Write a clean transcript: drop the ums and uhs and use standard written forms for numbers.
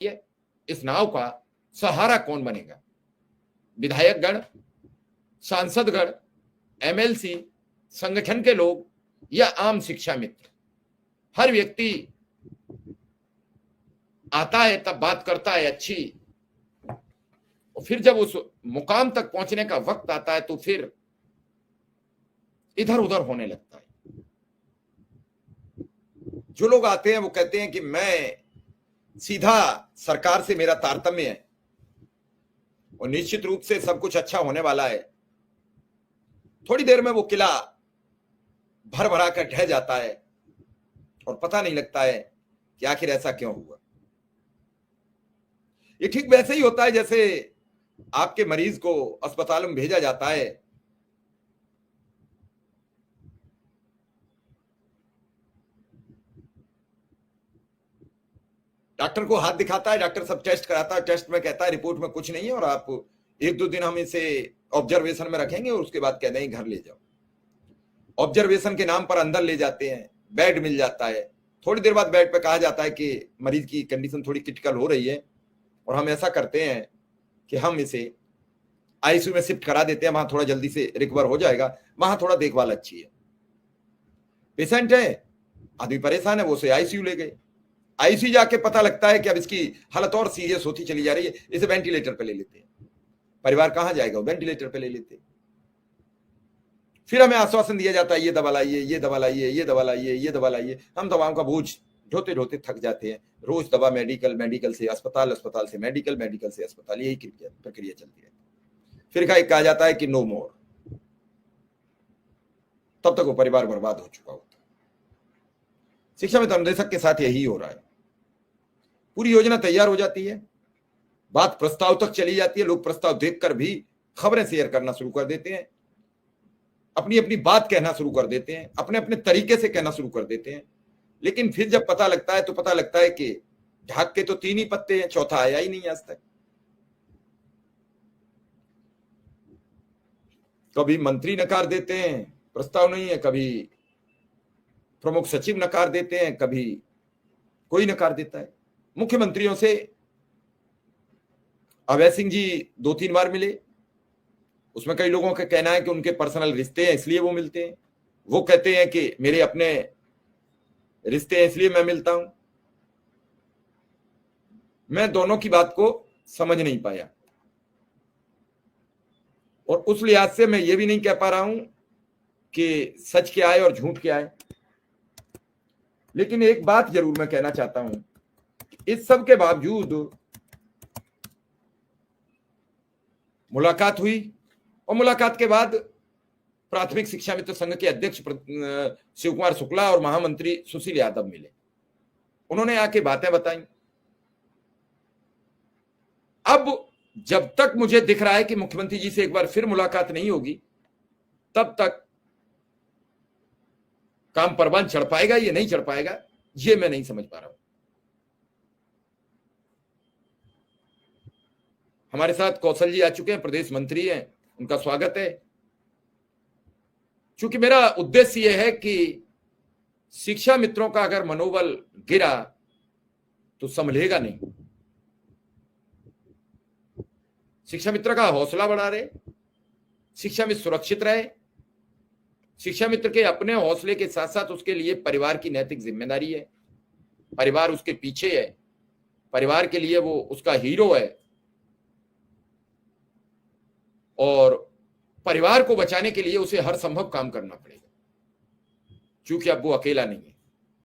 है, इस नाव का सहारा कौन बनेगा? विधायकगण, सांसदगण, एमएलसी, संगठन के लोग या आम शिक्षा मित्र? हर व्यक्ति आता है तब बात करता है अच्छी, और फिर जब उस मुकाम तक पहुंचने का वक्त आता है तो फिर इधर उधर होने लगता है। जो लोग आते हैं वो कहते हैं कि मैं सीधा सरकार से मेरा तारतम्य है और निश्चित रूप से सब कुछ अच्छा होने वाला है। थोड़ी देर में वो किला भर भरा कर ढह जाता है और पता नहीं लगता है कि आखिर ऐसा क्यों हुआ। ये ठीक वैसे ही होता है जैसे आपके मरीज को अस्पताल में भेजा जाता है, डॉक्टर को हाथ दिखाता है, डॉक्टर सब टेस्ट कराता है, टेस्ट में कहता है रिपोर्ट में कुछ नहीं है और आप 1-2 दिन हम इसे ऑब्जर्वेशन में रखेंगे और उसके बाद कह देंगे घर ले जाओ। ऑब्जर्वेशन के नाम पर अंदर ले जाते हैं, बेड मिल जाता है, थोड़ी देर बाद बेड पे कहा जाता है कि मरीज की कंडीशन थोड़ी क्रिटिकल हो रही है और हम ऐसा करते हैं कि हम इसे आईसीयू में शिफ्ट करा देते हैं, वहां थोड़ा जल्दी से रिकवर हो जाएगा, वहां थोड़ा देखभाल अच्छी है। पेशेंट है, आदमी परेशान है, वो उसे आईसीयू ले गए। आईसीयू जाके पता लगता है कि अब इसकी हालत और सीरियस होती चली जा रही है, इसे वेंटिलेटर पे ले लेते हैं। परिवार कहां जाएगा? वेंटिलेटर पे ले लेते हैं। फिर हमें आश्वासन दिया जाता है ये दवा लाइए, ये दवा लाइए, ये दवा लाइए, ये दवा लाइए। हम दवाओं का बोझ ढोते ढोते थक जाते हैं। रोज दवा, मेडिकल, मेडिकल से अस्पताल, अस्पताल से मेडिकल, मेडिकल से अस्पताल, यही प्रक्रिया चलती है। फिर कहा जाता है कि नो मोर, तब तक वो परिवार बर्बाद हो चुका होता है। शिक्षा मित्र अनुदेशक के साथ यही हो रहा है। पूरी योजना तैयार हो जाती है, बात प्रस्ताव तक चली जाती है, लोग प्रस्ताव देखकर भी खबरें शेयर करना शुरू कर देते हैं, अपनी अपनी बात कहना शुरू कर देते हैं, अपने अपने तरीके से कहना शुरू कर देते हैं। लेकिन फिर जब पता लगता है तो पता लगता है कि ढाक के तो 3 ही पत्ते हैं, चौथा आया ही नहीं आज तक। कभी मंत्री नकार देते हैं, प्रस्ताव नहीं है, कभी प्रमुख सचिव नकार देते हैं, कभी कोई नकार देता है। मुख्यमंत्रियों से अभय सिंह जी 2-3 बार मिले, उसमें कई लोगों का कहना है कि उनके पर्सनल रिश्ते हैं इसलिए वो मिलते हैं, वो कहते हैं कि मेरे अपने रिश्ते हैं इसलिए मैं मिलता हूं। मैं दोनों की बात को समझ नहीं पाया और उस लिहाज से मैं ये भी नहीं कह पा रहा हूं कि सच क्या है और झूठ क्या है। लेकिन एक बात जरूर मैं कहना चाहता हूं, इस सब के बावजूद मुलाकात हुई और मुलाकात के बाद प्राथमिक शिक्षा मित्र संघ के अध्यक्ष शिव कुमार शुक्ला और महामंत्री सुशील यादव मिले। उन्होंने आके बातें बताई। अब जब तक मुझे दिख रहा है कि मुख्यमंत्री जी से एक बार फिर मुलाकात नहीं होगी, तब तक काम परवान चढ़ पाएगा या नहीं चढ़ पाएगा, ये मैं नहीं समझ पा रहा हूं। हमारे साथ कौशल जी आ चुके हैं, प्रदेश मंत्री हैं, उनका स्वागत है। क्योंकि मेरा उद्देश्य यह है कि शिक्षा मित्रों का अगर मनोबल गिरा तो संभलेगा नहीं। शिक्षा मित्र का हौसला बढ़ा रहे, शिक्षा मित्र सुरक्षित रहे। शिक्षा मित्र के अपने हौसले के साथ साथ उसके लिए परिवार की नैतिक जिम्मेदारी है। परिवार उसके पीछे है, परिवार के लिए वो उसका हीरो है और परिवार को बचाने के लिए उसे हर संभव काम करना पड़ेगा, क्योंकि अब वो अकेला नहीं है।